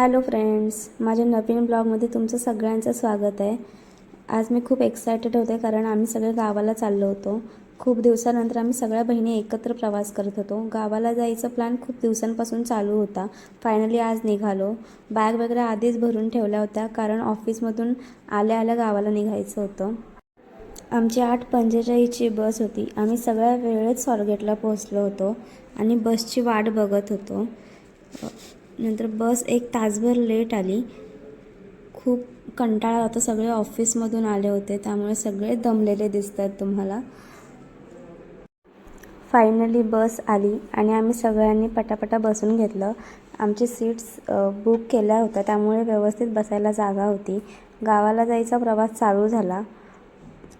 Hello friends, माझ्या नवीन ब्लॉगमध्ये तुमचं सगळ्यांचं स्वागत आहे। आज मी खूप एक्सायटेड होते कारण आम्ही सगळे गावाला चाललो होतो। खूप दिवसानंतर आम्ही सगळ्या बहिणी एकत्र प्रवास करत होतो। गावाला जायचा प्लॅन खूप दिवसांपासून चालू होता। फायनली आज निघालो। बॅग वगैरे आधीच भरून ठेवल्या होत्या कारण ऑफिसमधून आल्या आल्या गावाला निघायचं होतं। आमची 8:45ची बस होती। आम्ही सगळ्या वेळेत स्वारगेटला पोहोचलो होतो आणि बसची वाट बघत होतो। नंतर बस 1 तासभर लेट आली। खूप कंटाळा होता। सगळे ऑफिसमधून आले होते त्यामुळे सगळे दमलेले दिसतात तुम्हाला। फायनली बस आली आणि आम्ही सगळ्यांनी पटापटा बसून घेतलं। आमची सीट्स बुक केल्या होत्या त्यामुळे व्यवस्थित बसायला जागा होती। गावाला जायचा प्रवास चालू झाला।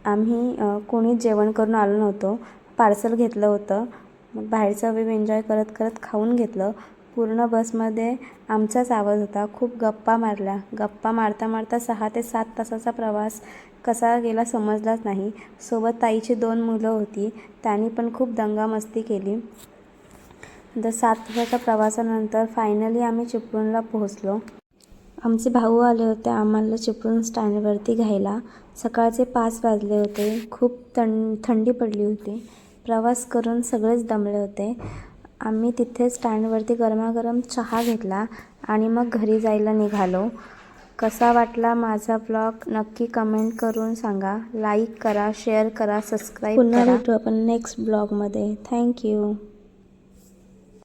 आम्ही कोणीच जेवण करून आलो नव्हतो। पार्सल घेतलं होतं। मग बाहेरचा वेव एन्जॉय करत करत खाऊन घेतलं। पूर्ण बसमध्ये आमचाच आवाज होता। खूप गप्पा मारल्या। गप्पा मारता मारता 6 ते 7 तासाचा प्रवास कसा गेला समजलाच नाही। सोबत ताईची 2 मुलं होती, त्यांनी पण खूप दंगामस्ती केली। 7 तासाच्या प्रवासानंतर फायनली आम्ही चिपळूणला पोहोचलो। आमचे भाऊ आले होते आम्हाला चिपळूण स्टँडवरती घ्यायला। सकाळचे 5 वाजले होते। खूप थंडी पडली होती। प्रवास करून सगळेच दमले होते। आम्ही तिथे स्टँडवरती गरमागरम चहा घेतला आणि मग घरी जायला निघालो। कसा वाटला माझा ब्लॉग नक्की कमेंट करून सांगा। लाईक करा, शेअर करा, सबस्क्राईब करा। पुन्हा भेटू आपण नेक्स्ट ब्लॉगमध्ये। थँक्यू।